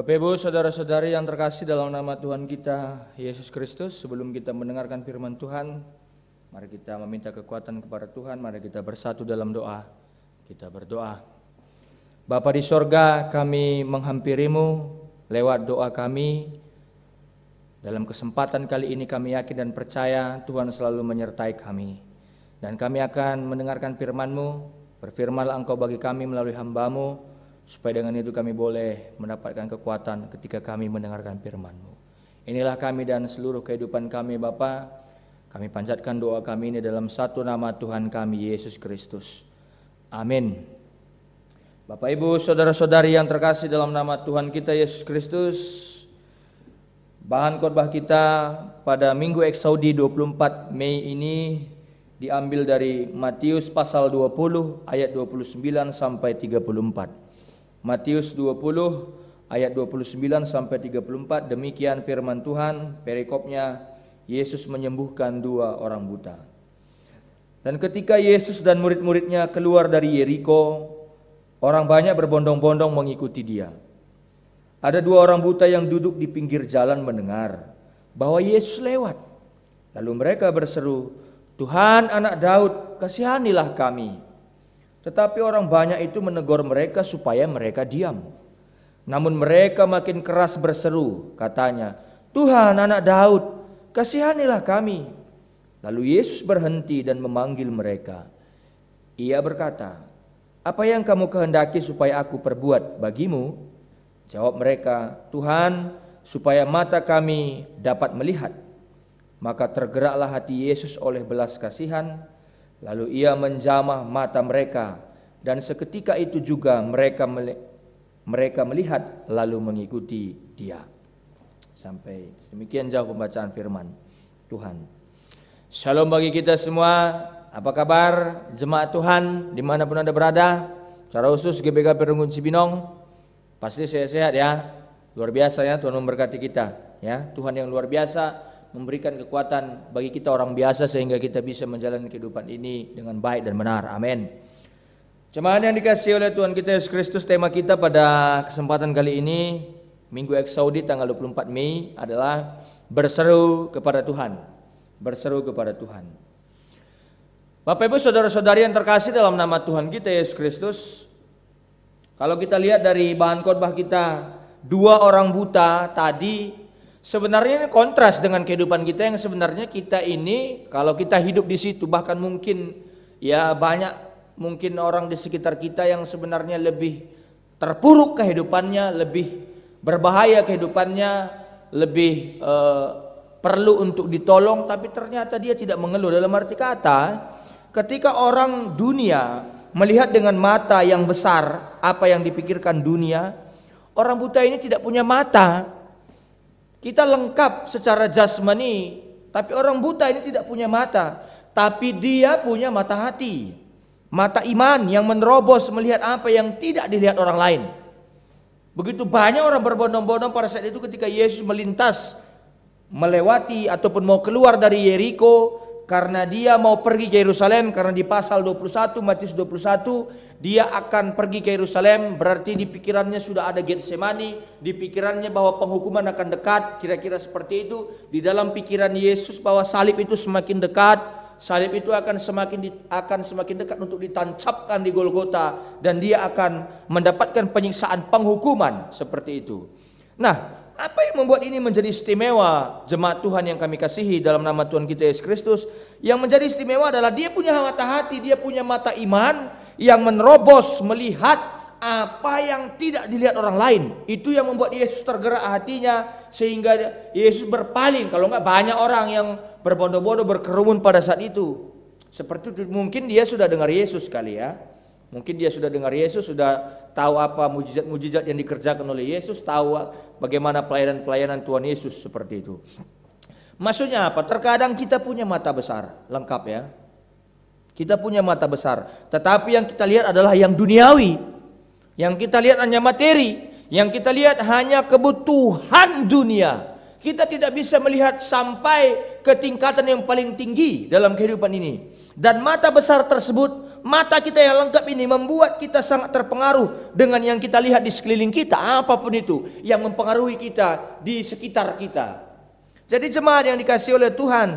Bapak Ibu, saudara-saudari yang terkasih dalam nama Tuhan kita Yesus Kristus, sebelum kita mendengarkan firman Tuhan, mari kita meminta kekuatan kepada Tuhan, mari kita bersatu dalam doa. Kita berdoa. Bapa di sorga, kami menghampirimu lewat doa kami. Dalam kesempatan kali ini kami yakin dan percaya Tuhan selalu menyertai kami. Dan kami akan mendengarkan firman-Mu, berfirmanlah Engkau bagi kami melalui hamba-Mu, supaya dengan itu kami boleh mendapatkan kekuatan ketika kami mendengarkan firman-Mu. Inilah kami dan seluruh kehidupan kami Bapa. Kami panjatkan doa kami ini dalam satu nama Tuhan kami Yesus Kristus. Amin. Bapak Ibu, saudara-saudari yang terkasih dalam nama Tuhan kita Yesus Kristus, bahan khotbah kita pada Minggu Eksaudi 24 Mei ini diambil dari Matius pasal 20 ayat 29 sampai 34. Matius 20 ayat 29 sampai 34, demikian firman Tuhan, perikopnya Yesus menyembuhkan 2 orang buta. Dan ketika Yesus dan murid-muridnya keluar dari Yeriko, orang banyak berbondong-bondong mengikuti dia. Ada 2 orang buta yang duduk di pinggir jalan mendengar bahwa Yesus lewat. Lalu mereka berseru, "Tuhan, anak Daud, kasihanilah kami." Tetapi orang banyak itu menegur mereka supaya mereka diam. Namun mereka makin keras berseru, katanya, "Tuhan, anak Daud, kasihanilah kami." Lalu Yesus berhenti dan memanggil mereka. Ia berkata, "Apa yang kamu kehendaki supaya aku perbuat bagimu?" Jawab mereka, "Tuhan, supaya mata kami dapat melihat." Maka tergeraklah hati Yesus oleh belas kasihan. Lalu ia menjamah mata mereka, dan seketika itu juga mereka melihat lalu mengikuti dia. Sampai demikian jauh pembacaan firman Tuhan. Shalom bagi kita semua. Apa kabar jemaat Tuhan dimanapun Anda berada? Secara khusus GBK Perunggun Cibinong, pasti sehat-sehat ya. Luar biasa ya, Tuhan memberkati kita ya. Tuhan yang luar biasa memberikan kekuatan bagi kita orang biasa sehingga kita bisa menjalani kehidupan ini dengan baik dan benar. Amin. Jemaat yang dikasihi oleh Tuhan kita Yesus Kristus, tema kita pada kesempatan kali ini Minggu Eksaudi tanggal 24 Mei adalah berseru kepada Tuhan. Berseru kepada Tuhan. Bapak Ibu, saudara-saudari yang terkasih dalam nama Tuhan kita Yesus Kristus, kalau kita lihat dari bahan khotbah kita, 2 orang buta tadi sebenarnya ini kontras dengan kehidupan kita yang sebenarnya kita ini kalau kita hidup di situ, bahkan mungkin ya banyak mungkin orang di sekitar kita yang sebenarnya lebih terpuruk kehidupannya, lebih berbahaya kehidupannya, lebih perlu untuk ditolong, tapi ternyata dia tidak mengeluh. Dalam arti kata, ketika orang dunia melihat dengan mata yang besar apa yang dipikirkan dunia, orang buta ini tidak punya mata. Kita lengkap secara jasmani, tapi orang buta ini tidak punya mata, tapi dia punya mata hati, mata iman yang menerobos melihat apa yang tidak dilihat orang lain. Begitu banyak orang berbondong-bondong pada saat itu ketika Yesus melintas, melewati ataupun mau keluar dari Yeriko, karena dia mau pergi ke Yerusalem. Karena di pasal 21 Matius 21 dia akan pergi ke Yerusalem, berarti di pikirannya sudah ada Getsemani, di pikirannya bahwa penghukuman akan dekat, kira-kira seperti itu. Di dalam pikiran Yesus bahwa salib itu semakin dekat, salib itu akan semakin dekat untuk ditancapkan di Golgota, dan dia akan mendapatkan penyiksaan penghukuman seperti itu. Nah, apa yang membuat ini menjadi istimewa jemaat Tuhan yang kami kasihi dalam nama Tuhan kita Yesus Kristus? Yang menjadi istimewa adalah dia punya mata hati, dia punya mata iman yang menerobos melihat apa yang tidak dilihat orang lain. Itu yang membuat Yesus tergerak hatinya sehingga Yesus berpaling. Kalau enggak banyak orang yang berbondong-bondong berkerumun pada saat itu. Seperti itu, mungkin dia sudah dengar Yesus kali ya. Mungkin dia sudah dengar Yesus, sudah tahu apa mujizat-mujizat yang dikerjakan oleh Yesus, tahu bagaimana pelayanan-pelayanan Tuhan Yesus seperti itu. Maksudnya apa? Terkadang kita punya mata besar, lengkap ya. Kita punya mata besar, tetapi yang kita lihat adalah yang duniawi. Yang kita lihat hanya materi, yang kita lihat hanya kebutuhan dunia. Kita tidak bisa melihat sampai ke tingkatan yang paling tinggi dalam kehidupan ini. Dan mata besar tersebut mata kita yang lengkap ini membuat kita sangat terpengaruh dengan yang kita lihat di sekeliling kita, apapun itu yang mempengaruhi kita di sekitar kita. Jadi jemaat yang dikasihi oleh Tuhan,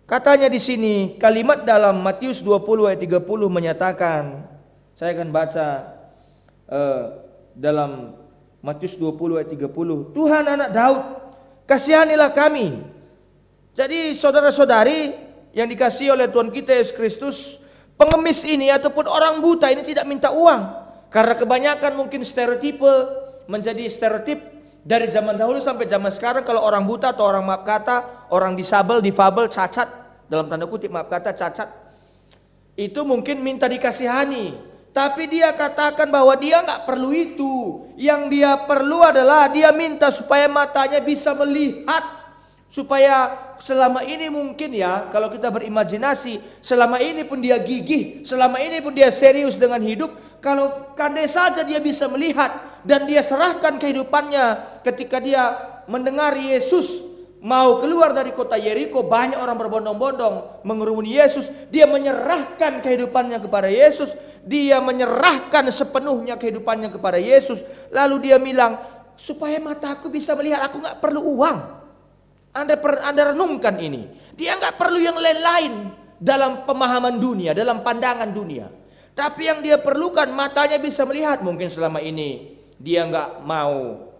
katanya di sini kalimat dalam Matius 20 ayat 30 menyatakan, saya akan baca dalam Matius 20 ayat 30, Tuhan anak Daud, kasihanilah kami. Jadi saudara-saudari yang dikasihi oleh Tuhan kita Yesus Kristus, pengemis ini ataupun orang buta ini tidak minta uang. Karena kebanyakan mungkin stereotipe menjadi stereotip dari zaman dahulu sampai zaman sekarang, kalau orang buta atau orang maaf kata, orang difabel, cacat, dalam tanda kutip maaf kata cacat, itu mungkin minta dikasihani. Tapi dia katakan bahwa dia nggak perlu itu. Yang dia perlu adalah dia minta supaya matanya bisa melihat. Supaya selama ini mungkin ya, kalau kita berimajinasi, selama ini pun dia gigih, selama ini pun dia serius dengan hidup. Kalau kandai saja dia bisa melihat dan dia serahkan kehidupannya ketika dia mendengar Yesus mau keluar dari kota Yeriko, banyak orang berbondong-bondong mengerumuni Yesus. Dia menyerahkan kehidupannya kepada Yesus. Dia menyerahkan sepenuhnya kehidupannya kepada Yesus. Lalu dia bilang, supaya mataku bisa melihat, aku nggak perlu uang. Anda renungkan ini. Dia nggak perlu yang lain-lain dalam pemahaman dunia, dalam pandangan dunia. Tapi yang dia perlukan matanya bisa melihat. Mungkin selama ini dia nggak mau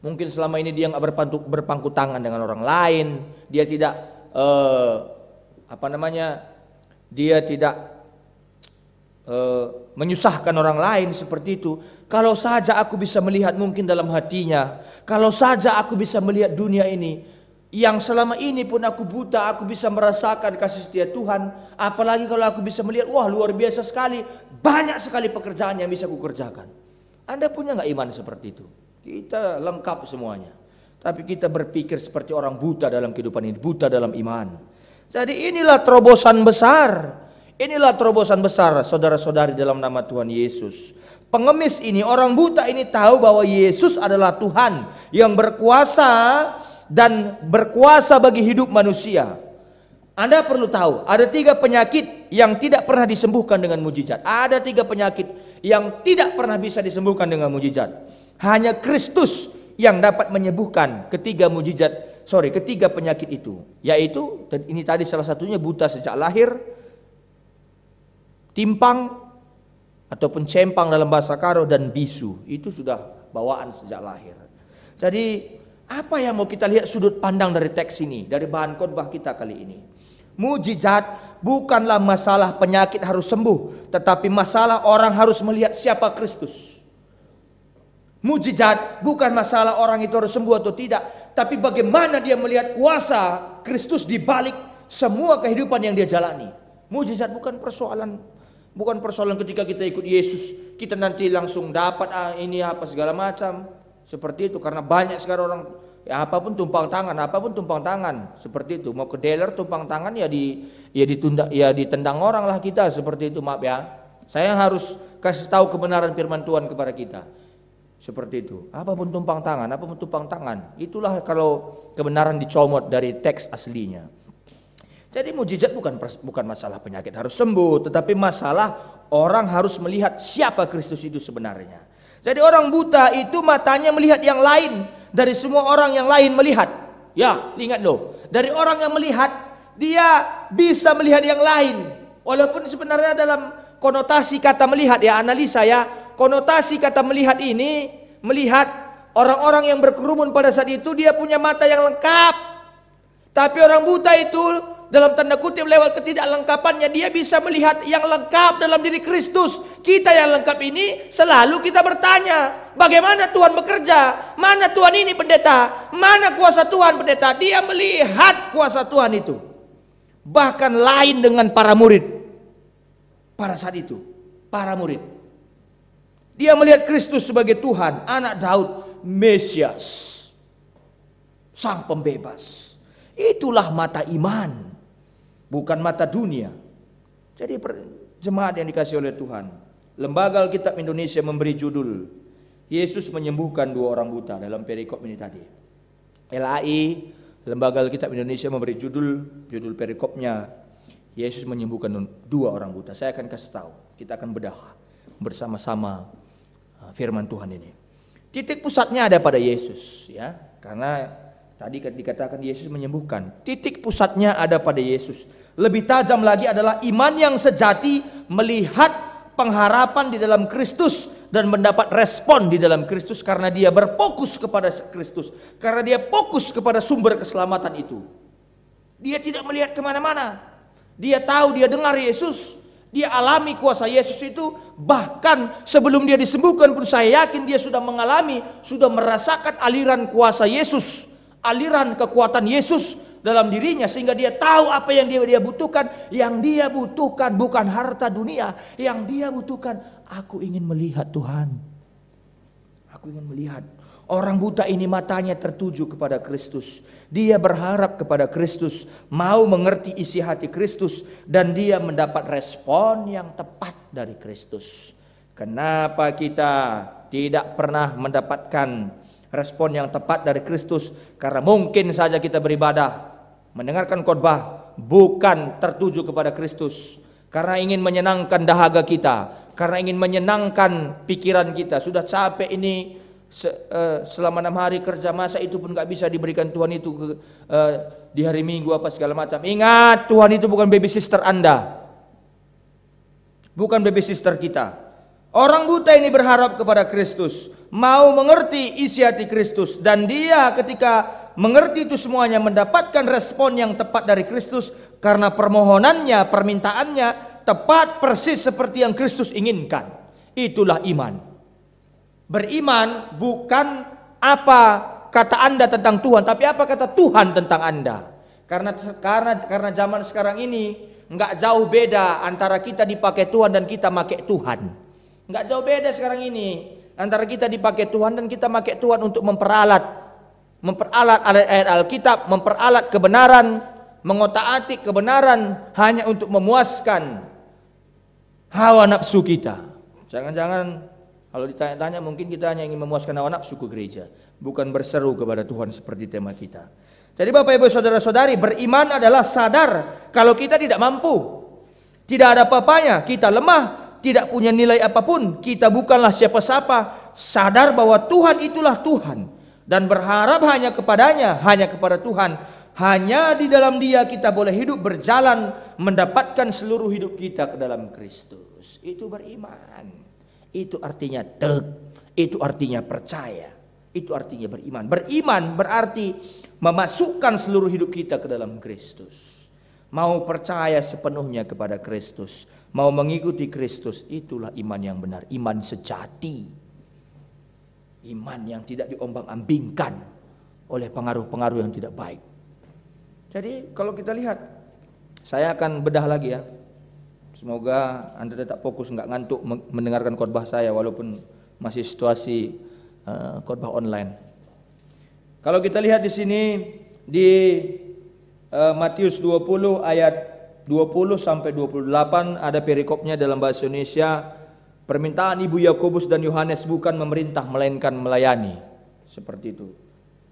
mungkin selama ini dia nggak berpangku tangan dengan orang lain. Dia tidak dia tidak menyusahkan orang lain seperti itu. Kalau saja aku bisa melihat mungkin dalam hatinya, kalau saja aku bisa melihat dunia ini yang selama ini pun aku buta, aku bisa merasakan kasih setia Tuhan. Apalagi kalau aku bisa melihat, wah luar biasa sekali, banyak sekali pekerjaan yang bisa kukerjakan. Anda punya nggak iman seperti itu? Kita lengkap semuanya, tapi kita berpikir seperti orang buta dalam kehidupan ini, buta dalam iman. Jadi inilah terobosan besar. Inilah terobosan besar saudara-saudari dalam nama Tuhan Yesus. Pengemis ini, orang buta ini tahu bahwa Yesus adalah Tuhan yang berkuasa dan berkuasa bagi hidup manusia. Anda perlu tahu, ada 3 penyakit yang tidak pernah disembuhkan dengan mujizat. Ada 3 penyakit yang tidak pernah bisa disembuhkan dengan mujizat. Hanya Kristus yang dapat menyembuhkan ketiga penyakit itu. Yaitu, ini tadi salah satunya buta sejak lahir, timpang ataupun cempang dalam bahasa Karo, dan bisu. Itu sudah bawaan sejak lahir. Jadi apa yang mau kita lihat sudut pandang dari teks ini, dari bahan khotbah kita kali ini? Mujizat bukanlah masalah penyakit harus sembuh, tetapi masalah orang harus melihat siapa Kristus. Mujizat bukan masalah orang itu harus sembuh atau tidak, tapi bagaimana dia melihat kuasa Kristus di balik semua kehidupan yang dia jalani. Mujizat bukan persoalan ketika kita ikut Yesus, kita nanti langsung dapat ini apa segala macam. Seperti itu, karena banyak sekarang orang apapun tumpang tangan seperti itu. Mau ke dealer tumpang tangan ditendang orang lah kita, seperti itu. Maaf ya, saya harus kasih tahu kebenaran firman Tuhan kepada kita. Seperti itu. Apapun tumpang tangan. Itulah kalau kebenaran dicomot dari teks aslinya. Jadi mujizat bukan masalah penyakit harus sembuh, tetapi masalah orang harus melihat siapa Kristus itu sebenarnya. Jadi orang buta itu matanya melihat yang lain dari semua orang yang lain melihat. Ya, ingat loh. Dari orang yang melihat, dia bisa melihat yang lain. Walaupun sebenarnya dalam konotasi kata melihat ya, analisa ya, konotasi kata melihat ini, melihat orang-orang yang berkerumun pada saat itu dia punya mata yang lengkap. Tapi orang buta itu dalam tanda kutip lewat ketidaklengkapannya dia bisa melihat yang lengkap dalam diri Kristus. Kita yang lengkap ini selalu kita bertanya, bagaimana Tuhan bekerja? Mana Tuhan ini pendeta? Mana kuasa Tuhan pendeta? Dia melihat kuasa Tuhan itu. Bahkan lain dengan para murid pada saat itu. Para murid, dia melihat Kristus sebagai Tuhan, anak Daud, Mesias, sang pembebas. Itulah mata iman, bukan mata dunia. Jadi jemaat yang dikasihi oleh Tuhan, Lembaga Alkitab Indonesia memberi judul Yesus menyembuhkan 2 orang buta dalam perikop ini tadi. LAI, Lembaga Alkitab Indonesia memberi judul perikopnya Yesus menyembuhkan 2 orang buta. Saya akan kasih tahu. Kita akan bedah bersama-sama firman Tuhan ini. Titik pusatnya ada pada Yesus, ya. Karena tadi dikatakan Yesus menyembuhkan. Titik pusatnya ada pada Yesus. Lebih tajam lagi adalah iman yang sejati melihat pengharapan di dalam Kristus dan mendapat respon di dalam Kristus karena dia berfokus kepada Kristus. Karena dia fokus kepada sumber keselamatan itu. Dia tidak melihat kemana-mana. Dia tahu, dia dengar Yesus. Dia alami kuasa Yesus itu. Bahkan sebelum dia disembuhkan pun saya yakin dia sudah mengalami, sudah merasakan aliran kuasa Yesus, aliran kekuatan Yesus dalam dirinya, sehingga dia tahu apa yang dia butuhkan. Yang dia butuhkan bukan harta dunia. Yang dia butuhkan, aku ingin melihat Tuhan. Aku ingin melihat. Orang buta ini matanya tertuju kepada Kristus. Dia berharap kepada Kristus, mau mengerti isi hati Kristus, dan dia mendapat respon yang tepat dari Kristus. Kenapa kita tidak pernah mendapatkan respon yang tepat dari Kristus? Karena mungkin saja kita beribadah, mendengarkan khotbah, bukan tertuju kepada Kristus. Karena ingin menyenangkan dahaga kita, karena ingin menyenangkan pikiran kita. Sudah capek ini, selama 6 hari kerja, masa itu pun gak bisa diberikan Tuhan itu di hari Minggu apa segala macam. Ingat, Tuhan itu bukan baby sister Anda, bukan baby sister kita. Orang buta ini berharap kepada Kristus, mau mengerti isi hati Kristus, dan dia ketika mengerti itu semuanya mendapatkan respon yang tepat dari Kristus karena permohonannya, permintaannya tepat persis seperti yang Kristus inginkan. Itulah iman. Beriman bukan apa kata Anda tentang Tuhan, tapi apa kata Tuhan tentang Anda. Karena zaman sekarang ini nggak jauh beda antara kita dipakai Tuhan dan kita pakai Tuhan. Nggak jauh beda sekarang ini antara kita dipakai Tuhan dan kita pakai Tuhan untuk memperalat ayat-ayat Alkitab, memperalat kebenaran, mengotak-atik kebenaran hanya untuk memuaskan hawa nafsu kita. Jangan-jangan kalau ditanya-tanya mungkin kita hanya ingin memuaskan hawa nafsu ke gereja, bukan berseru kepada Tuhan seperti tema kita. Jadi Bapak Ibu Saudara-saudari, beriman adalah sadar kalau kita tidak mampu, tidak ada apa-apanya, kita lemah, tidak punya nilai apapun, kita bukanlah siapa-siapa, sadar bahwa Tuhan itulah Tuhan dan berharap hanya kepadanya, hanya kepada Tuhan. Hanya di dalam Dia kita boleh hidup, berjalan, mendapatkan seluruh hidup kita ke dalam Kristus. Itu beriman. Itu artinya itu artinya percaya, itu artinya beriman. Beriman berarti memasukkan seluruh hidup kita ke dalam Kristus. Mau percaya sepenuhnya kepada Kristus, mau mengikuti Kristus, itulah iman yang benar, iman sejati. Iman yang tidak diombang-ambingkan oleh pengaruh-pengaruh yang tidak baik. Jadi kalau kita lihat, saya akan bedah lagi ya. Semoga Anda tetap fokus, nggak ngantuk mendengarkan khotbah saya walaupun masih situasi khotbah online. Kalau kita lihat di sini di Matius 20 ayat 20 sampai 28 ada perikopnya dalam bahasa Indonesia. Permintaan ibu Yakobus dan Yohanes bukan memerintah melainkan melayani. Seperti itu.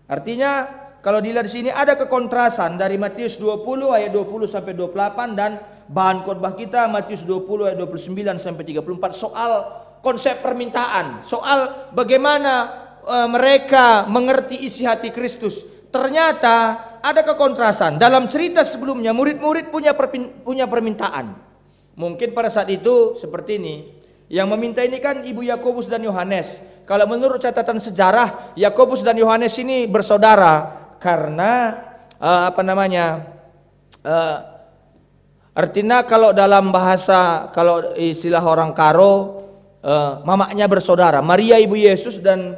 Artinya kalau dilihat di sini ada kekontrasan dari Matius 20 ayat 20 sampai 28 dan bahan khotbah kita Matius 20 ayat 29 sampai 34 soal konsep permintaan, soal bagaimana mereka mengerti isi hati Kristus. Ternyata ada kekontrasan. Dalam cerita sebelumnya murid-murid punya permintaan. Mungkin pada saat itu seperti ini. Yang meminta ini kan ibu Yakobus dan Yohanes. Kalau menurut catatan sejarah, Yakobus dan Yohanes ini bersaudara karena artinya kalau dalam bahasa, kalau istilah orang Karo, mamaknya bersaudara. Maria ibu Yesus dan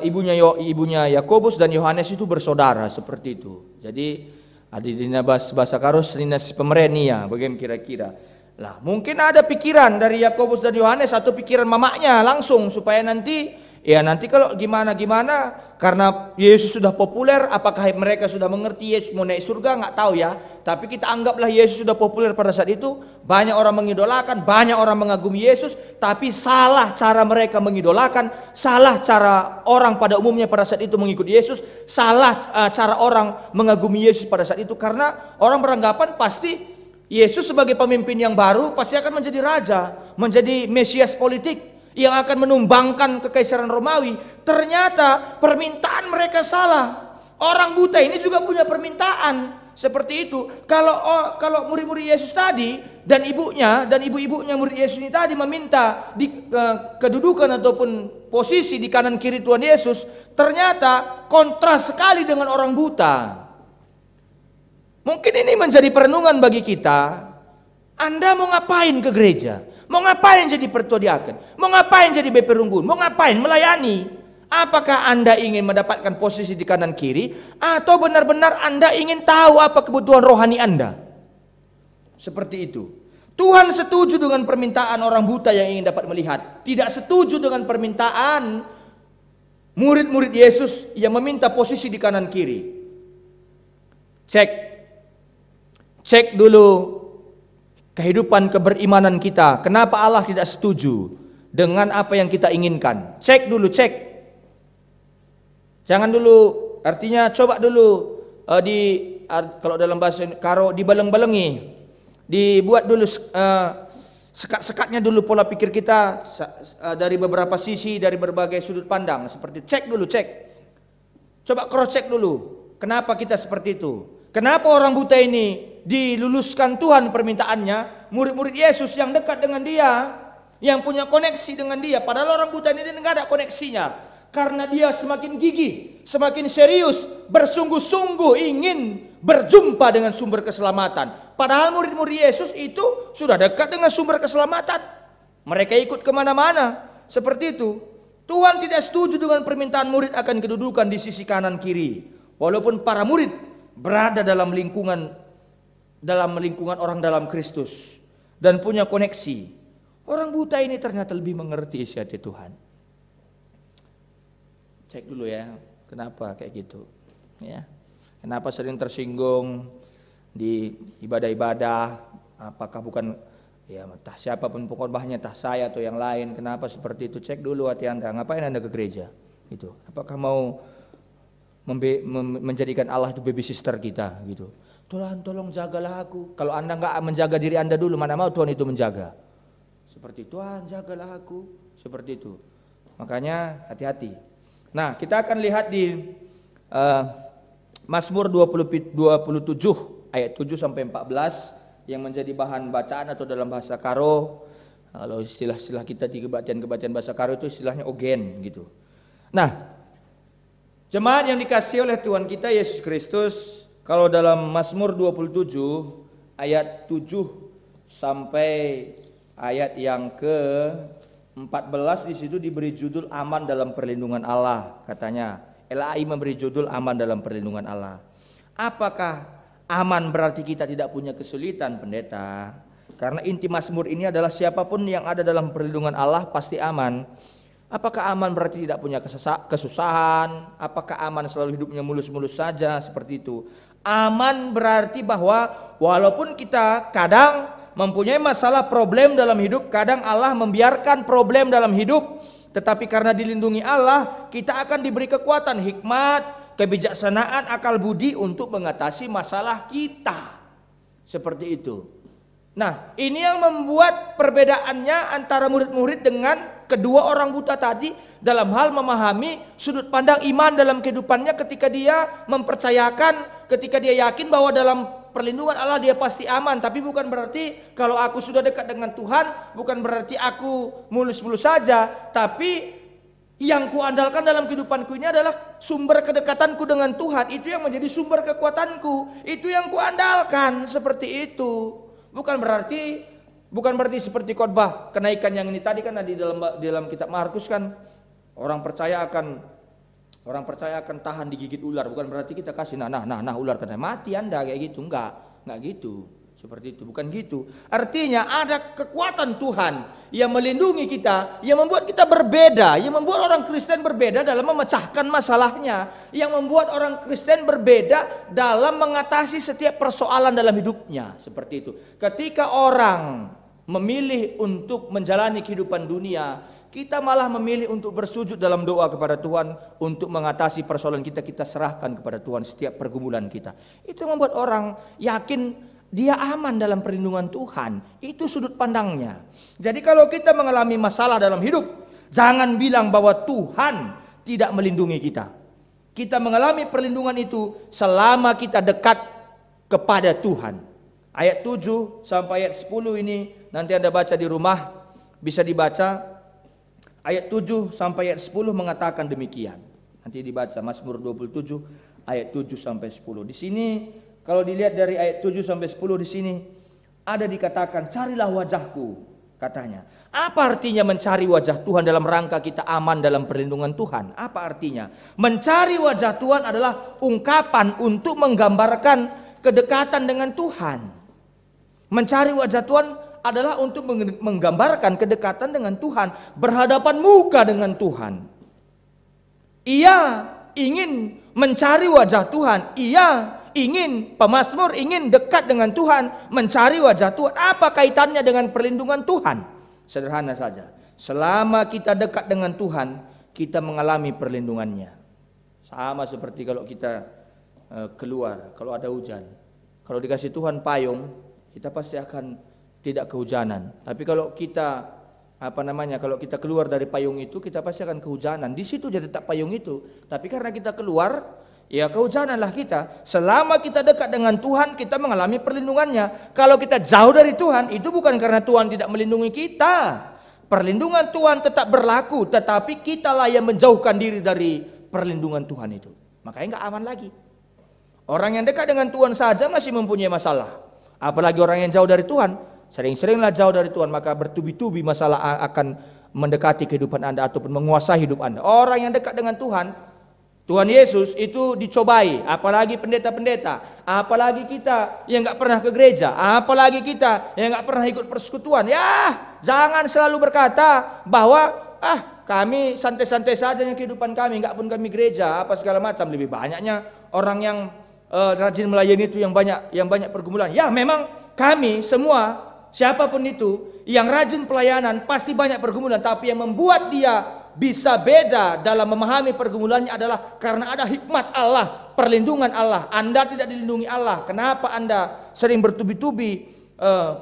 ibunya Yakobus dan Yohanes itu bersaudara seperti itu. Jadi adidina bahasa Karo selinas pemerenia, bagaimana kira-kira. Lah, mungkin ada pikiran dari Yakobus dan Yohanes atau pikiran mamaknya langsung supaya nanti kalau gimana karena Yesus sudah populer, apakah mereka sudah mengerti Yesus mau naik surga nggak tahu ya. Tapi kita anggaplah Yesus sudah populer pada saat itu, banyak orang mengidolakan, banyak orang mengagumi Yesus, tapi salah cara mereka mengidolakan, salah cara orang pada umumnya pada saat itu mengikuti Yesus, salah cara orang mengagumi Yesus pada saat itu karena orang beranggapan pasti Yesus sebagai pemimpin yang baru pasti akan menjadi raja, menjadi Mesias politik yang akan menumbangkan kekaisaran Romawi. Ternyata permintaan mereka salah. Orang buta ini juga punya permintaan seperti itu. Kalau murid-murid Yesus tadi dan ibunya dan ibu-ibunya murid Yesus ini tadi meminta kedudukan ataupun posisi di kanan kiri Tuhan Yesus, ternyata kontras sekali dengan orang buta. Mungkin ini menjadi perenungan bagi kita. Anda mau ngapain ke gereja? Mau ngapain jadi pertua diaken? Mau ngapain jadi BP Runggun? Mau ngapain melayani? Apakah Anda ingin mendapatkan posisi di kanan kiri, atau benar-benar Anda ingin tahu apa kebutuhan rohani Anda? Seperti itu. Tuhan setuju dengan permintaan orang buta yang ingin dapat melihat, tidak setuju dengan permintaan murid-murid Yesus yang meminta posisi di kanan kiri. Cek dulu kehidupan keberimanan kita. Kenapa Allah tidak setuju dengan apa yang kita inginkan? Cek dulu, cek. Jangan dulu, artinya coba dulu kalau dalam bahasa Karo dibeleng-belengi. Dibuat dulu sekat-sekatnya dulu pola pikir kita dari beberapa sisi, dari berbagai sudut pandang. Seperti cek dulu, cek. Coba cross check dulu. Kenapa kita seperti itu? Kenapa orang buta ini diluluskan Tuhan permintaannya? Murid-murid Yesus yang dekat dengan dia, yang punya koneksi dengan dia, padahal orang buta ini tidak ada koneksinya. Karena dia semakin gigih, semakin serius, bersungguh-sungguh ingin berjumpa dengan sumber keselamatan. Padahal murid-murid Yesus itu sudah dekat dengan sumber keselamatan. Mereka ikut kemana-mana. Seperti itu. Tuhan tidak setuju dengan permintaan murid akan kedudukan di sisi kanan kiri. Walaupun para murid berada dalam lingkungan orang dalam Kristus dan punya koneksi. Orang buta ini ternyata lebih mengerti isi hati Tuhan. Cek dulu ya, kenapa kayak gitu? Ya, kenapa sering tersinggung di ibadah-ibadah? Apakah bukan ya entah siapapun pengkhotbahnya, entah saya atau yang lain? Kenapa seperti itu? Cek dulu hati Anda. Ngapain Anda ke gereja? Gitu. Apakah mau menjadikan Allah itu baby sister kita? Gitu. Tuhan tolong jagalah aku. Kalau Anda nggak menjaga diri Anda dulu, mana mau Tuhan itu menjaga? Seperti Tuhan jagalah aku. Seperti itu. Makanya hati-hati. Nah, kita akan lihat di Mazmur 27 ayat 7 sampai 14 yang menjadi bahan bacaan atau dalam bahasa Karo. Kalau istilah-istilah kita di kebaktian-kebaktian bahasa Karo itu istilahnya ogen gitu. Nah, jemaat yang dikasihi oleh Tuhan kita Yesus Kristus, kalau dalam Mazmur 27 ayat 7 sampai ayat yang ke-14 di situ diberi judul aman dalam perlindungan Allah. Katanya, LAI memberi judul aman dalam perlindungan Allah. Apakah aman berarti kita tidak punya kesulitan, pendeta? Karena inti Mazmur ini adalah siapapun yang ada dalam perlindungan Allah pasti aman. Apakah aman berarti tidak punya kesusahan? Apakah aman selalu hidupnya mulus-mulus saja? Seperti itu. Aman berarti bahwa walaupun kita kadang mempunyai masalah problem dalam hidup, kadang Allah membiarkan problem dalam hidup, tetapi karena dilindungi Allah, kita akan diberi kekuatan, hikmat, kebijaksanaan, akal budi untuk mengatasi masalah kita. Seperti itu. Nah, ini yang membuat perbedaannya antara murid-murid dengan kedua orang buta tadi dalam hal memahami sudut pandang iman dalam kehidupannya ketika dia mempercayakan, ketika dia yakin bahwa dalam perlindungan Allah dia pasti aman. Tapi bukan berarti kalau aku sudah dekat dengan Tuhan, bukan berarti aku mulus-mulus saja. Tapi yang kuandalkan dalam kehidupanku ini adalah sumber kedekatanku dengan Tuhan. Itu yang menjadi sumber kekuatanku. Itu yang kuandalkan, seperti itu. Bukan berarti seperti khotbah kenaikan yang ini tadi kan di dalam kitab Markus kan orang percaya akan tahan digigit ular. Bukan berarti kita kasih nah ular kata mati Anda kayak gitu. Enggak gitu. Seperti itu, bukan gitu. Artinya ada kekuatan Tuhan yang melindungi kita, yang membuat kita berbeda, yang membuat orang Kristen berbeda dalam memecahkan masalahnya, yang membuat orang Kristen berbeda dalam mengatasi setiap persoalan dalam hidupnya. Seperti itu. Ketika orang memilih untuk menjalani kehidupan dunia, kita malah memilih untuk bersujud dalam doa kepada Tuhan untuk mengatasi persoalan kita serahkan kepada Tuhan setiap pergumulan kita. Itu yang membuat orang yakin dia aman dalam perlindungan Tuhan. Itu sudut pandangnya. Jadi kalau kita mengalami masalah dalam hidup, jangan bilang bahwa Tuhan tidak melindungi kita. Kita mengalami perlindungan itu selama kita dekat kepada Tuhan. Ayat 7 sampai ayat 10 ini nanti Anda baca di rumah, bisa dibaca. Ayat 7 sampai ayat 10 mengatakan demikian. Nanti dibaca Mazmur 27 ayat 7 sampai 10. Di sini kalau dilihat dari ayat 7 sampai 10 di sini ada dikatakan carilah wajahku, katanya. Apa artinya mencari wajah Tuhan dalam rangka kita aman dalam perlindungan Tuhan? Apa artinya? Mencari wajah Tuhan adalah ungkapan untuk menggambarkan kedekatan dengan Tuhan. Mencari wajah Tuhan adalah untuk menggambarkan kedekatan dengan Tuhan, berhadapan muka dengan Tuhan. Ia ingin mencari wajah Tuhan. Pemazmur ingin dekat dengan Tuhan, mencari wajah Tuhan. Apa kaitannya dengan perlindungan Tuhan? Sederhana saja. Selama kita dekat dengan Tuhan, kita mengalami perlindungannya. Sama seperti kalau kita keluar, kalau ada hujan. Kalau dikasih Tuhan payung, kita pasti akan tidak kehujanan. Tapi kalau kita kalau kita keluar dari payung itu, kita pasti akan kehujanan. Di situ dia tetap payung itu. Tapi karena kita keluar, ya kehujananlah kita. Selama kita dekat dengan Tuhan, kita mengalami perlindungannya. Kalau kita jauh dari Tuhan, itu bukan karena Tuhan tidak melindungi kita. Perlindungan Tuhan tetap berlaku, tetapi kitalah yang menjauhkan diri dari perlindungan Tuhan itu. Makanya nggak aman lagi. Orang yang dekat dengan Tuhan saja masih mempunyai masalah. Apalagi orang yang jauh dari Tuhan. Sering-seringlah jauh dari Tuhan, maka bertubi-tubi masalah akan mendekati kehidupan Anda ataupun menguasai hidup Anda. Orang yang dekat dengan Tuhan, Tuhan Yesus itu dicobai, apalagi pendeta-pendeta, apalagi kita yang nggak pernah ke gereja, apalagi kita yang nggak pernah ikut persekutuan. Ya, jangan selalu berkata bahwa kami santai-santai saja yang kehidupan kami, nggak pun kami gereja, apa segala macam. Lebih banyaknya orang yang rajin melayani itu yang banyak pergumulan. Ya, memang kami semua, siapapun itu yang rajin pelayanan pasti banyak pergumulan, tapi yang membuat dia bisa beda dalam memahami pergumulannya adalah karena ada hikmat Allah, perlindungan Allah. Anda tidak dilindungi Allah. Kenapa Anda sering bertubi-tubi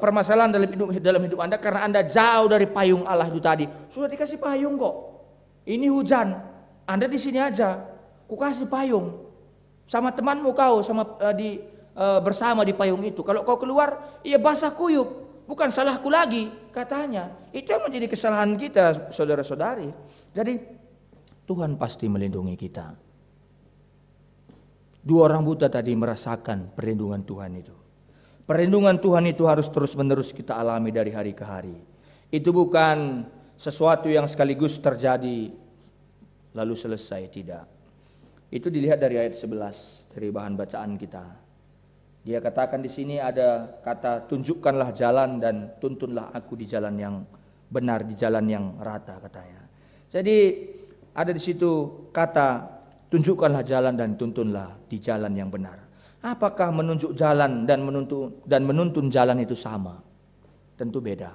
permasalahan dalam hidup Anda? Karena Anda jauh dari payung Allah itu tadi. Sudah dikasih payung kok. Ini hujan, Anda di sini aja. Ku kasih payung. Sama temanmu kau bersama di payung itu. Kalau kau keluar, ya basah kuyup. Bukan salahku lagi, katanya. Itu yang menjadi kesalahan kita, saudara-saudari. Jadi Tuhan pasti melindungi kita. Dua orang buta tadi merasakan perlindungan Tuhan itu. Perlindungan Tuhan itu harus terus-menerus kita alami dari hari ke hari. Itu bukan sesuatu yang sekaligus terjadi lalu selesai, tidak. Itu dilihat dari ayat 11 dari bahan bacaan kita. Dia katakan di sini ada kata tunjukkanlah jalan dan tuntunlah aku di jalan yang benar, di jalan yang rata, katanya. Jadi ada di situ kata tunjukkanlah jalan dan tuntunlah di jalan yang benar. Apakah menunjuk jalan dan menuntun jalan itu sama? Tentu beda.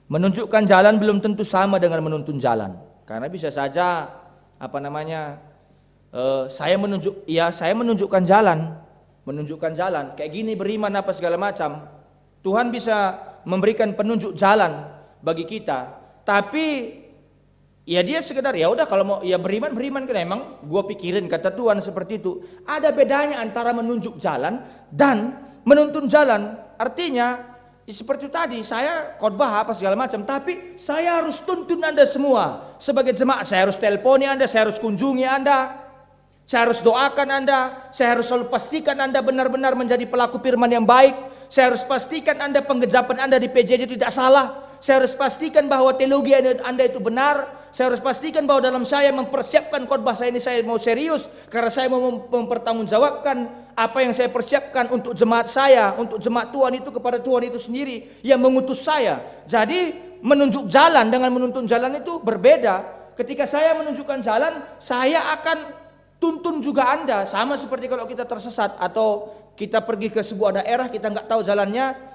Menunjukkan jalan belum tentu sama dengan menuntun jalan. Karena bisa saja saya menunjukkan jalan kayak gini, beriman apa segala macam. Tuhan bisa memberikan penunjuk jalan bagi kita, tapi ya dia sekedar ya udah kalau mau ya beriman kan, emang gua pikirin kata Tuhan seperti itu. Ada bedanya antara menunjuk jalan dan menuntun jalan. Artinya seperti tadi, saya khotbah apa segala macam, tapi saya harus tuntun Anda semua sebagai jemaat. Saya harus telponi Anda, saya harus kunjungi Anda, saya harus doakan Anda, saya harus selalu pastikan Anda benar-benar menjadi pelaku firman yang baik. Saya harus pastikan Anda penggejapan Anda di PJJ tidak salah. Saya harus pastikan bahwa teologi Anda itu benar. Saya harus pastikan bahwa dalam saya mempersiapkan khotbah saya ini saya mau serius, karena saya mau mempertanggungjawabkan apa yang saya persiapkan untuk jemaat saya, untuk jemaat Tuhan itu kepada Tuhan itu sendiri yang mengutus saya. Jadi menunjuk jalan dengan menuntun jalan itu berbeda. Ketika saya menunjukkan jalan, saya akan tuntun juga Anda. Sama seperti kalau kita tersesat atau kita pergi ke sebuah daerah kita nggak tahu jalannya.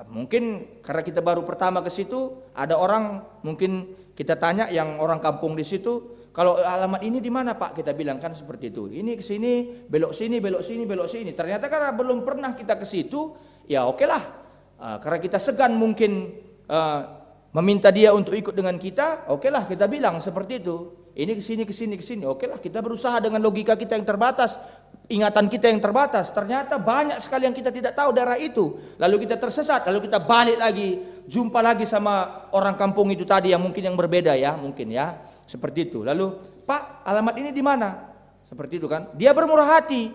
Mungkin karena kita baru pertama ke situ, ada orang mungkin kita tanya yang orang kampung di situ, kalau alamat ini di mana Pak? Kita bilang kan seperti itu. Ini ke sini, belok sini, belok sini, belok sini. Ternyata karena belum pernah kita ke situ, ya oke lah. Karena kita segan mungkin meminta dia untuk ikut dengan kita, oke lah kita bilang seperti itu. Ini kesini, kesini, kesini. Oke lah kita berusaha dengan logika kita yang terbatas, ingatan kita yang terbatas. Ternyata banyak sekali yang kita tidak tahu daerah itu. Lalu kita tersesat, lalu kita balik lagi, jumpa lagi sama orang kampung itu tadi yang mungkin yang berbeda ya, mungkin ya. Seperti itu. Lalu, Pak, alamat ini di mana? Seperti itu kan. Dia bermurah hati.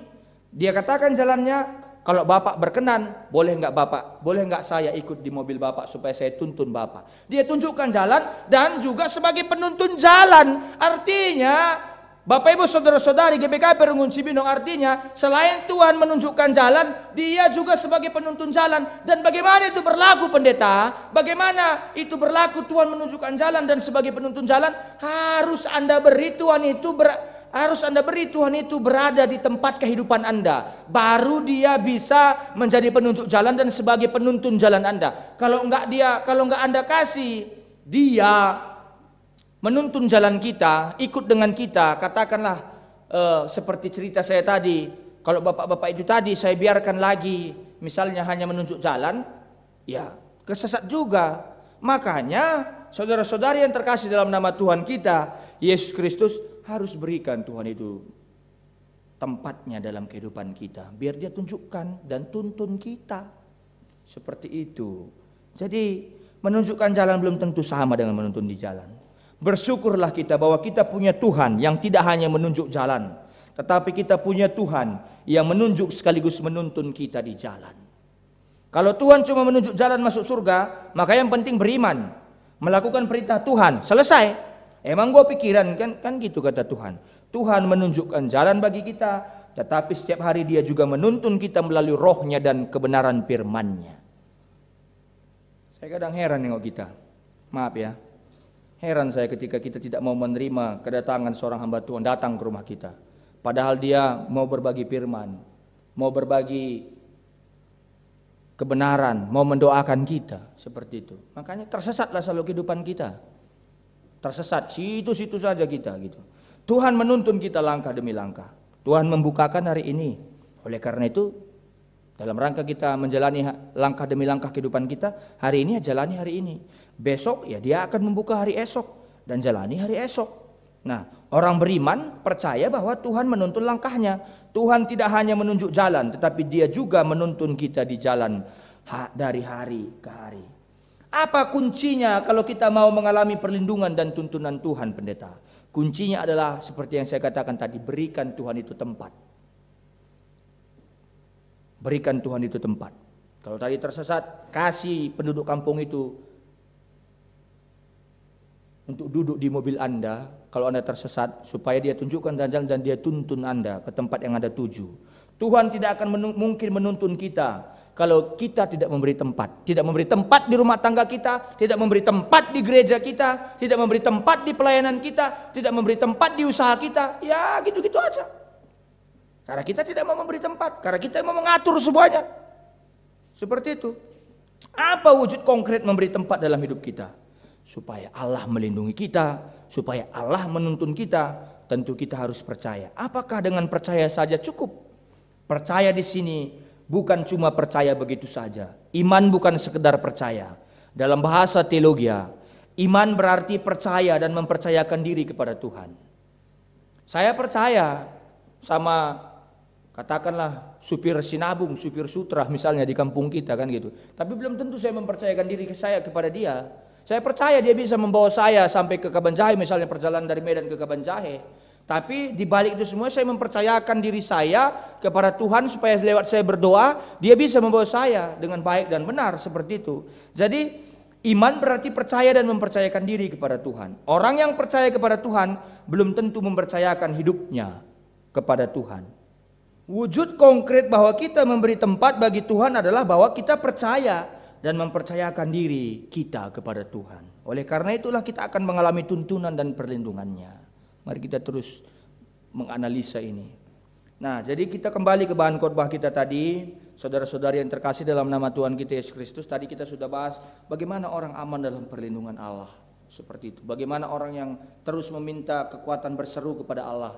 Dia katakan jalannya, kalau Bapak berkenan, boleh enggak Bapak? Boleh enggak saya ikut di mobil Bapak supaya saya tuntun Bapak? Dia tunjukkan jalan dan juga sebagai penuntun jalan. Artinya, Bapak Ibu Saudara-saudari GBK Perunggun Cibinong, artinya selain Tuhan menunjukkan jalan, dia juga sebagai penuntun jalan. Dan bagaimana itu berlaku pendeta? Bagaimana itu berlaku Tuhan menunjukkan jalan dan sebagai penuntun jalan? Harus Anda beri Tuhan itu berada di tempat kehidupan Anda. Baru dia bisa menjadi penunjuk jalan dan sebagai penuntun jalan Anda. Kalau enggak Anda kasih dia menuntun jalan kita, ikut dengan kita, katakanlah seperti cerita saya tadi, kalau bapak-bapak itu tadi saya biarkan lagi, misalnya hanya menunjuk jalan, ya kesesat juga. Makanya saudara-saudari yang terkasih dalam nama Tuhan kita, Yesus Kristus, harus berikan Tuhan itu tempatnya dalam kehidupan kita. Biar dia tunjukkan dan tuntun kita. Seperti itu. Jadi menunjukkan jalan belum tentu sama dengan menuntun di jalan. Bersyukurlah kita bahwa kita punya Tuhan yang tidak hanya menunjuk jalan, tetapi kita punya Tuhan yang menunjuk sekaligus menuntun kita di jalan. Kalau Tuhan cuma menunjuk jalan masuk surga, maka yang penting beriman, melakukan perintah Tuhan, selesai. Emang gue pikiran kan gitu kata Tuhan. Tuhan menunjukkan jalan bagi kita, tetapi setiap hari dia juga menuntun kita melalui rohnya dan kebenaran firman-Nya. Saya kadang heran nengok kita. Maaf ya. Heran saya ketika kita tidak mau menerima kedatangan seorang hamba Tuhan datang ke rumah kita. Padahal dia mau berbagi firman, mau berbagi kebenaran, mau mendoakan kita. Seperti itu. Makanya tersesatlah selalu kehidupan kita. Tersesat situ-situ saja kita gitu. Tuhan menuntun kita langkah demi langkah. Tuhan membukakan hari ini. Oleh karena itu, dalam rangka kita menjalani langkah demi langkah kehidupan kita, hari ini ya jalani hari ini. Besok ya dia akan membuka hari esok dan jalani hari esok. Nah, orang beriman percaya bahwa Tuhan menuntun langkahnya. Tuhan tidak hanya menunjuk jalan, tetapi dia juga menuntun kita di jalan dari hari ke hari. Apa kuncinya kalau kita mau mengalami perlindungan dan tuntunan Tuhan, pendeta? Kuncinya adalah seperti yang saya katakan tadi, berikan Tuhan itu tempat. Berikan Tuhan itu tempat. Kalau tadi tersesat, kasih penduduk kampung itu untuk duduk di mobil Anda. Kalau Anda tersesat, supaya dia tunjukkan jalan dan dia tuntun Anda ke tempat yang Anda tuju. Tuhan tidak akan mungkin menuntun kita kalau kita tidak memberi tempat. Tidak memberi tempat di rumah tangga kita, tidak memberi tempat di gereja kita, tidak memberi tempat di pelayanan kita, tidak memberi tempat di usaha kita. Ya gitu-gitu aja. Karena kita tidak mau memberi tempat, karena kita mau mengatur semuanya. Seperti itu. Apa wujud konkret memberi tempat dalam hidup kita? Supaya Allah melindungi kita, supaya Allah menuntun kita, tentu kita harus percaya. Apakah dengan percaya saja cukup? Percaya di sini bukan cuma percaya begitu saja. Iman bukan sekedar percaya. Dalam bahasa teologia, iman berarti percaya dan mempercayakan diri kepada Tuhan. Saya percaya sama katakanlah supir sinabung, supir sutra misalnya di kampung kita kan gitu. Tapi belum tentu saya mempercayakan diri saya kepada dia. Saya percaya dia bisa membawa saya sampai ke Kabanjahe, misalnya perjalanan dari Medan ke Kabanjahe. Tapi di balik itu semua saya mempercayakan diri saya kepada Tuhan supaya lewat saya berdoa, dia bisa membawa saya dengan baik dan benar seperti itu. Jadi iman berarti percaya dan mempercayakan diri kepada Tuhan. Orang yang percaya kepada Tuhan belum tentu mempercayakan hidupnya kepada Tuhan. Wujud konkret bahwa kita memberi tempat bagi Tuhan adalah bahwa kita percaya dan mempercayakan diri kita kepada Tuhan. Oleh karena itulah kita akan mengalami tuntunan dan perlindungannya. Mari kita terus menganalisa ini. Nah, jadi kita kembali ke bahan khotbah kita tadi, saudara-saudari yang terkasih dalam nama Tuhan kita Yesus Kristus. Tadi kita sudah bahas bagaimana orang aman dalam perlindungan Allah. Seperti itu. Bagaimana orang yang terus meminta kekuatan berseru kepada Allah.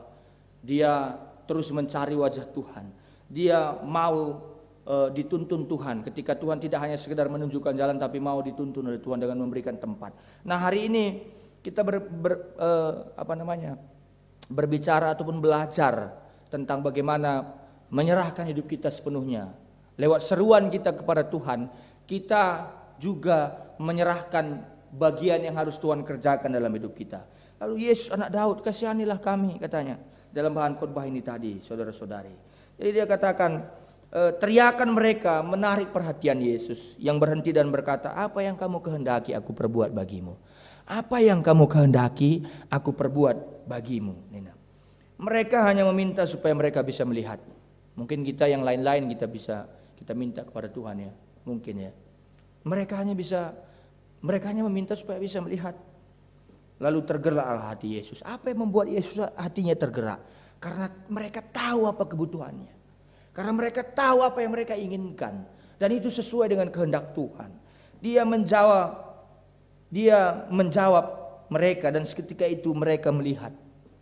Dia terus mencari wajah Tuhan. Dia mau dituntun Tuhan, ketika Tuhan tidak hanya sekedar menunjukkan jalan tapi mau dituntun oleh Tuhan dengan memberikan tempat. Nah, hari ini kita berbicara ataupun belajar tentang bagaimana menyerahkan hidup kita sepenuhnya. Lewat seruan kita kepada Tuhan, kita juga menyerahkan bagian yang harus Tuhan kerjakan dalam hidup kita. Lalu Yesus anak Daud, kasihanilah kami, katanya dalam bahan khotbah ini tadi, saudara-saudari. Jadi dia katakan, teriakan mereka menarik perhatian Yesus yang berhenti dan berkata, apa yang kamu kehendaki aku perbuat bagimu? Apa yang kamu kehendaki aku perbuat bagimu? Nina. Mereka hanya meminta supaya mereka bisa melihat. Mungkin kita yang lain-lain kita minta kepada Tuhan ya, mungkin ya. Mereka hanya meminta supaya bisa melihat. Lalu tergeraklah hati Yesus. Apa yang membuat Yesus hatinya tergerak? Karena mereka tahu apa kebutuhannya. Karena mereka tahu apa yang mereka inginkan. Dan itu sesuai dengan kehendak Tuhan. Dia menjawab mereka dan seketika itu mereka melihat.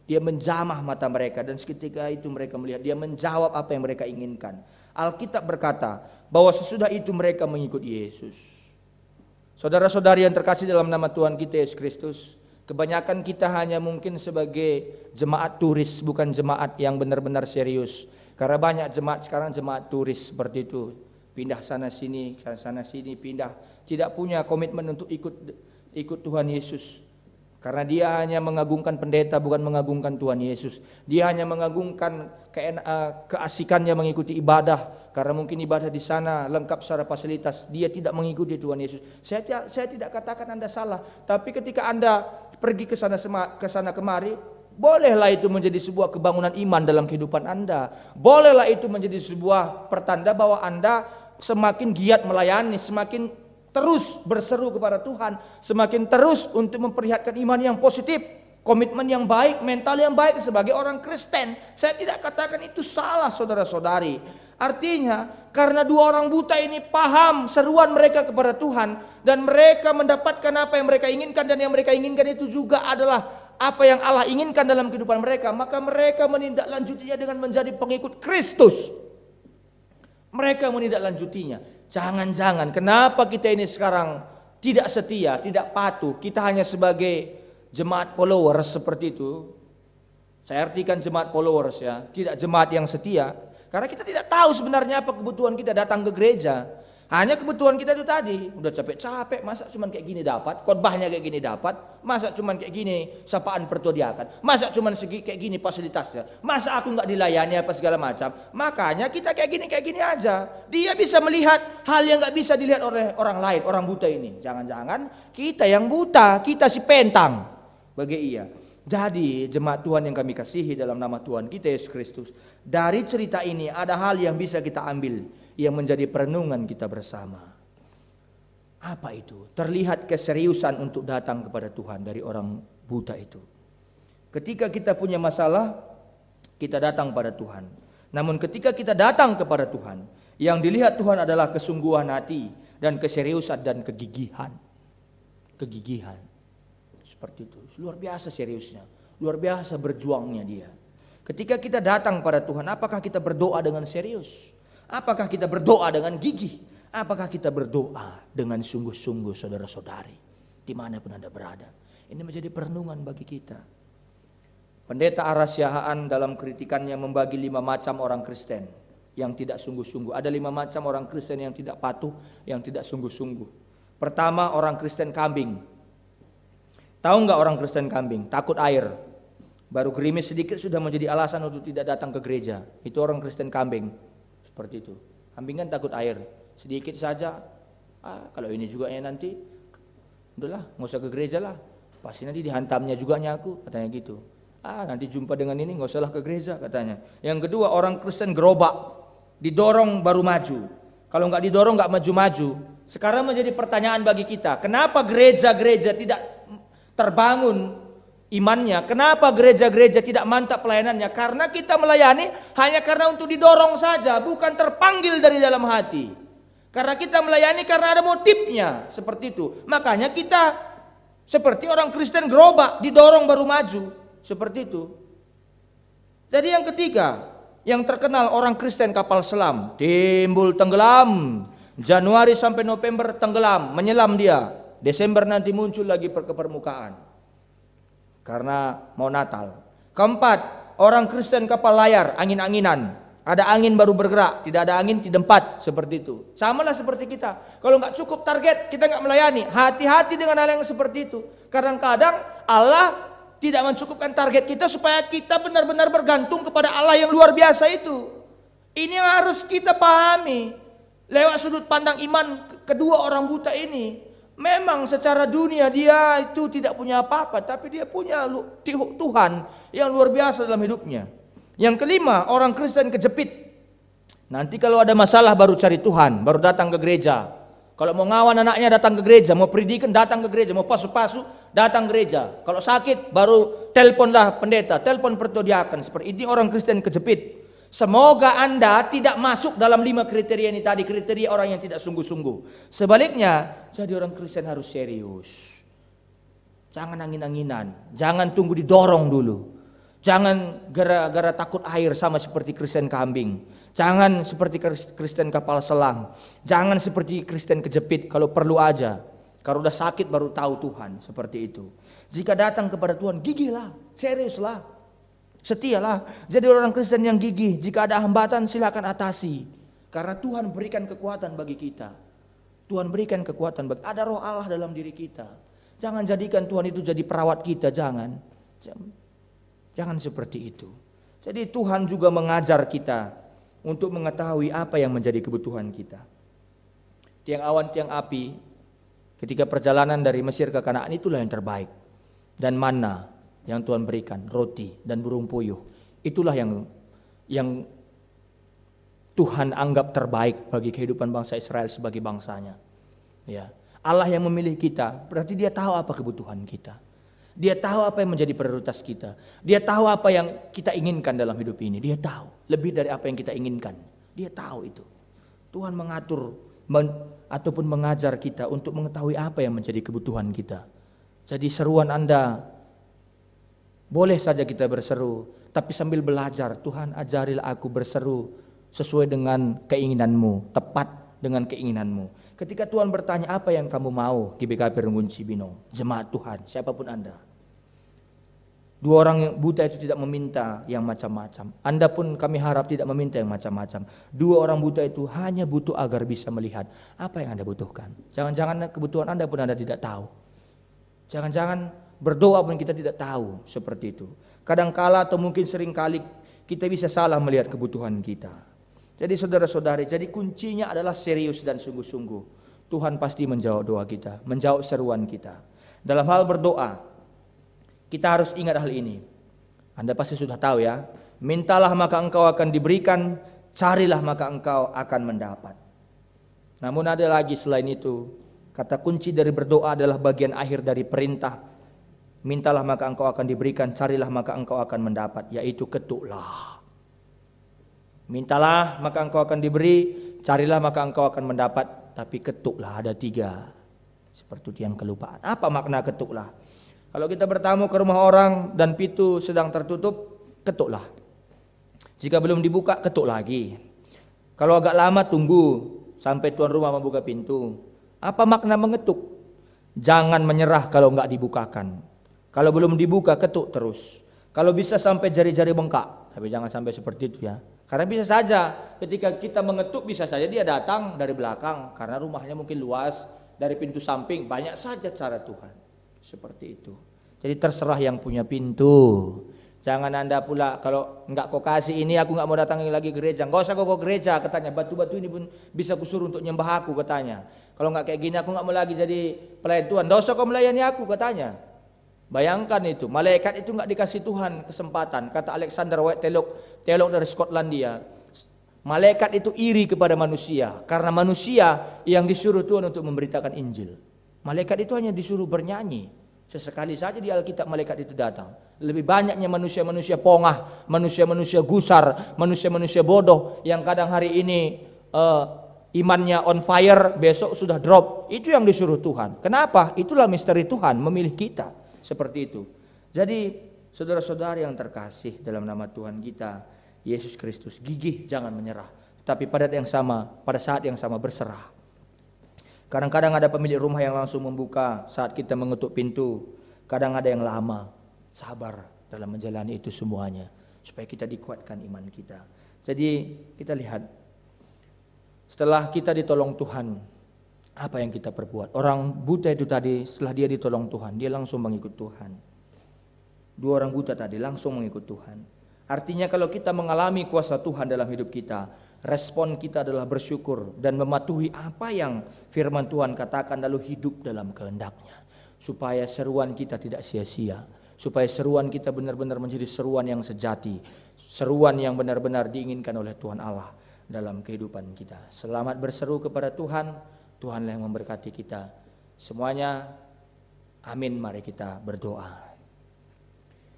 Dia menjamah mata mereka dan seketika itu mereka melihat. Dia menjawab apa yang mereka inginkan. Alkitab berkata bahwa sesudah itu mereka mengikut Yesus. Saudara-saudari yang terkasih dalam nama Tuhan kita Yesus Kristus, kebanyakan kita hanya mungkin sebagai jemaat turis, bukan jemaat yang benar-benar serius. Karena banyak jemaat sekarang jemaat turis seperti itu. Pindah sana sini pindah. Tidak punya komitmen untuk ikut Tuhan Yesus. Karena dia hanya mengagungkan pendeta, bukan mengagungkan Tuhan Yesus. Dia hanya mengagungkan keasikannya mengikuti ibadah. Karena mungkin ibadah di sana lengkap secara fasilitas. Dia tidak mengikuti Tuhan Yesus. Saya tidak katakan Anda salah. Tapi ketika Anda pergi ke sana kemari, bolehlah itu menjadi sebuah kebangunan iman dalam kehidupan Anda. Bolehlah itu menjadi sebuah pertanda bahwa Anda semakin giat melayani, semakin terus berseru kepada Tuhan, semakin terus untuk memperlihatkan iman yang positif, komitmen yang baik, mental yang baik sebagai orang Kristen. Saya tidak katakan itu salah, saudara-saudari. Artinya karena dua orang buta ini paham seruan mereka kepada Tuhan dan mereka mendapatkan apa yang mereka inginkan, dan yang mereka inginkan itu juga adalah apa yang Allah inginkan dalam kehidupan mereka, maka mereka menindaklanjutinya dengan menjadi pengikut Kristus. Mereka menindaklanjutinya. Jangan-jangan kenapa kita ini sekarang tidak setia, tidak patuh, kita hanya sebagai jemaat followers seperti itu. Saya artikan jemaat followers ya, tidak jemaat yang setia. Karena kita tidak tahu sebenarnya apa kebutuhan kita datang ke gereja. Hanya kebutuhan kita itu tadi, udah capek-capek, masa cuman kayak gini dapat, khotbahnya kayak gini dapat, masa cuman kayak gini sapaan pertodiakan, masa cuman kayak gini fasilitasnya, masa aku nggak dilayani apa segala macam. Makanya kita kayak gini aja. Dia bisa melihat hal yang nggak bisa dilihat oleh orang lain, orang buta ini. Jangan-jangan kita yang buta, kita si pentang bagi ia. Jadi jemaat Tuhan yang kami kasihi dalam nama Tuhan kita Yesus Kristus, dari cerita ini ada hal yang bisa kita ambil yang menjadi perenungan kita bersama. Apa itu? Terlihat keseriusan untuk datang kepada Tuhan dari orang buta itu. Ketika kita punya masalah, kita datang pada Tuhan. Namun ketika kita datang kepada Tuhan, yang dilihat Tuhan adalah kesungguhan hati dan keseriusan dan kegigihan. Kegigihan. Seperti itu. Luar biasa seriusnya. Luar biasa berjuangnya dia. Ketika kita datang pada Tuhan, apakah kita berdoa dengan serius? Apakah kita berdoa dengan gigih? Apakah kita berdoa dengan sungguh-sungguh, saudara-saudari, dimanapun Anda berada? Ini menjadi perenungan bagi kita. Pendeta Aras Yahaan dalam kritikannya membagi 5 macam orang Kristen yang tidak sungguh-sungguh. Ada 5 macam orang Kristen yang tidak patuh, yang tidak sungguh-sungguh. Pertama, orang Kristen kambing. Tahu nggak orang Kristen kambing? Takut air. Baru gerimis sedikit sudah menjadi alasan untuk tidak datang ke gereja. Itu orang Kristen kambing. Seperti itu. Kambing kan takut air. Sedikit saja. Kalau ini juga ya nanti, udahlah, nggak usah ke gereja lah. Pasti nanti dihantamnya juga nyaku, katanya gitu. Nanti jumpa dengan ini, nggak usahlah ke gereja, katanya. Yang kedua, orang Kristen gerobak, didorong baru maju. Kalau nggak didorong nggak maju-maju. Sekarang menjadi pertanyaan bagi kita, kenapa gereja-gereja tidak terbangun imannya? Kenapa gereja-gereja tidak mantap pelayanannya? Karena kita melayani hanya karena untuk didorong saja, bukan terpanggil dari dalam hati. Karena kita melayani karena ada motifnya, seperti itu. Makanya kita seperti orang Kristen gerobak, didorong baru maju, seperti itu. Jadi yang ketiga, yang terkenal orang Kristen kapal selam. Timbul tenggelam. Januari sampai November tenggelam, menyelam dia. Desember nanti muncul lagi ke permukaan. Karena mau Natal. Keempat, orang Kristen kapal layar, angin-anginan. Ada angin baru bergerak, tidak ada angin tidak tempat, seperti itu. Samalah seperti kita. Kalau nggak cukup target, kita nggak melayani. Hati-hati dengan hal yang seperti itu. Kadang-kadang Allah tidak mencukupkan target kita supaya kita benar-benar bergantung kepada Allah yang luar biasa itu. Ini yang harus kita pahami. Lewat sudut pandang iman kedua orang buta ini. Memang secara dunia dia itu tidak punya apa-apa, tapi dia punya Tuhan yang luar biasa dalam hidupnya. Yang kelima, orang Kristen kejepit. Nanti kalau ada masalah baru cari Tuhan, baru datang ke gereja. Kalau mau ngawan anaknya datang ke gereja, mau predikan datang ke gereja, mau pasu-pasu datang ke gereja. Kalau sakit baru teleponlah pendeta, telepon pertodiakan. Seperti ini orang Kristen kejepit. Semoga Anda tidak masuk dalam 5 kriteria ini tadi, kriteria orang yang tidak sungguh-sungguh. Sebaliknya, jadi orang Kristen harus serius. Jangan angin-anginan, jangan tunggu didorong dulu. Jangan gara-gara takut air sama seperti Kristen kambing. Jangan seperti Kristen kapal selam. Jangan seperti Kristen kejepit, kalau perlu aja. Kalau udah sakit baru tahu Tuhan, seperti itu. Jika datang kepada Tuhan, gigihlah, seriuslah, setialah. Jadi orang Kristen yang gigih. Jika ada hambatan silakan atasi. Karena Tuhan berikan kekuatan bagi kita. Tuhan berikan kekuatan bagi, ada roh Allah dalam diri kita. Jangan jadikan Tuhan itu jadi perawat kita, jangan. Jangan seperti itu. Jadi Tuhan juga mengajar kita untuk mengetahui apa yang menjadi kebutuhan kita. Tiang awan, tiang api, ketika perjalanan dari Mesir ke Kanaan itulah yang terbaik. Dan mana yang Tuhan berikan, roti dan burung puyuh. Itulah yang Tuhan anggap terbaik bagi kehidupan bangsa Israel sebagai bangsanya. Ya. Allah yang memilih kita, berarti dia tahu apa kebutuhan kita. Dia tahu apa yang menjadi prioritas kita. Dia tahu apa yang kita inginkan dalam hidup ini. Dia tahu lebih dari apa yang kita inginkan. Dia tahu itu. Tuhan mengatur ataupun mengajar kita untuk mengetahui apa yang menjadi kebutuhan kita. Jadi seruan Anda, boleh saja kita berseru, tapi sambil belajar, Tuhan ajarilah aku berseru sesuai dengan keinginanmu, tepat dengan keinginanmu. Ketika Tuhan bertanya apa yang kamu mau, GBKP Runggun Cibinong, jemaat Tuhan, siapapun Anda. 2 orang yang buta itu tidak meminta yang macam-macam. Anda pun kami harap tidak meminta yang macam-macam. 2 orang buta itu hanya butuh agar bisa melihat apa yang Anda butuhkan. Jangan-jangan kebutuhan Anda pun Anda tidak tahu. Jangan-jangan berdoa pun kita tidak tahu seperti itu. Kadangkala atau mungkin seringkali kita bisa salah melihat kebutuhan kita. Jadi saudara-saudari, jadi kuncinya adalah serius dan sungguh-sungguh. Tuhan pasti menjawab doa kita, menjawab seruan kita. Dalam hal berdoa, kita harus ingat hal ini. Anda pasti sudah tahu ya. Mintalah maka engkau akan diberikan, carilah maka engkau akan mendapat. Namun ada lagi selain itu. Kata kunci dari berdoa adalah bagian akhir dari perintah. Mintalah maka engkau akan diberikan, carilah maka engkau akan mendapat. Yaitu ketuklah. Mintalah maka engkau akan diberi, carilah maka engkau akan mendapat. Tapi ketuklah, ada 3. Seperti itu yang kelupaan. Apa makna ketuklah? Kalau kita bertamu ke rumah orang dan pintu sedang tertutup, ketuklah. Jika belum dibuka, ketuk lagi. Kalau agak lama, tunggu sampai tuan rumah membuka pintu. Apa makna mengetuk? Jangan menyerah kalau enggak dibukakan. Kalau belum dibuka, ketuk terus. Kalau bisa sampai jari-jari bengkak, tapi jangan sampai seperti itu ya. Karena bisa saja ketika kita mengetuk, bisa saja dia datang dari belakang karena rumahnya mungkin luas, dari pintu samping, banyak saja cara Tuhan. Seperti itu. Jadi terserah yang punya pintu. Jangan Anda pula kalau enggak kau kasih ini, aku enggak mau datang lagi gereja. Enggak usah kau gereja, katanya. Batu-batu ini pun bisa kusuruh untuk nyembah aku, katanya. Kalau enggak kayak gini aku enggak mau lagi jadi pelayan Tuhan. Enggak usah kau melayani aku, katanya. Bayangkan itu, malaikat itu enggak dikasih Tuhan kesempatan. Kata Alexander White, teolog dari Skotlandia. Malaikat itu iri kepada manusia karena manusia yang disuruh Tuhan untuk memberitakan Injil. Malaikat itu hanya disuruh bernyanyi. Sesekali saja di Alkitab malaikat itu datang. Lebih banyaknya manusia-manusia pongah, manusia-manusia gusar, manusia-manusia bodoh yang kadang hari ini imannya on fire, besok sudah drop. Itu yang disuruh Tuhan. Kenapa? Itulah misteri Tuhan memilih kita seperti itu. Jadi saudara-saudari yang terkasih dalam nama Tuhan kita, Yesus Kristus. Gigih, jangan menyerah. Tapi pada saat yang sama berserah. Kadang-kadang ada pemilik rumah yang langsung membuka saat kita mengetuk pintu. Kadang ada yang lama. Sabar dalam menjalani itu semuanya. Supaya kita dikuatkan iman kita. Jadi kita lihat. Setelah kita ditolong Tuhan, apa yang kita perbuat? Orang buta itu tadi setelah dia ditolong Tuhan, dia langsung mengikut Tuhan. 2 orang buta tadi langsung mengikut Tuhan. Artinya kalau kita mengalami kuasa Tuhan dalam hidup kita, respon kita adalah bersyukur dan mematuhi apa yang firman Tuhan katakan lalu hidup dalam kehendak-Nya. Supaya seruan kita tidak sia-sia, supaya seruan kita benar-benar menjadi seruan yang sejati, seruan yang benar-benar diinginkan oleh Tuhan Allah dalam kehidupan kita. Selamat berseru kepada Tuhan, Tuhanlah yang memberkati kita. Semuanya, amin. Mari kita berdoa.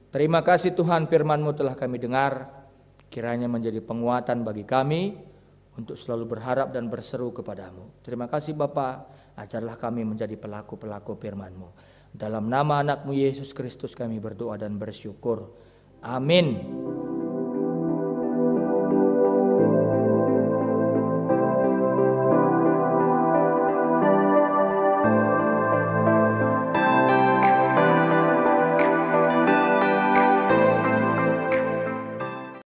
Terima kasih Tuhan, firman-Mu telah kami dengar. Kiranya menjadi penguatan bagi kami untuk selalu berharap dan berseru kepada-Mu. Terima kasih Bapa, ajarlah kami menjadi pelaku-pelaku firman-Mu. Dalam nama anak-Mu Yesus Kristus kami berdoa dan bersyukur. Amin.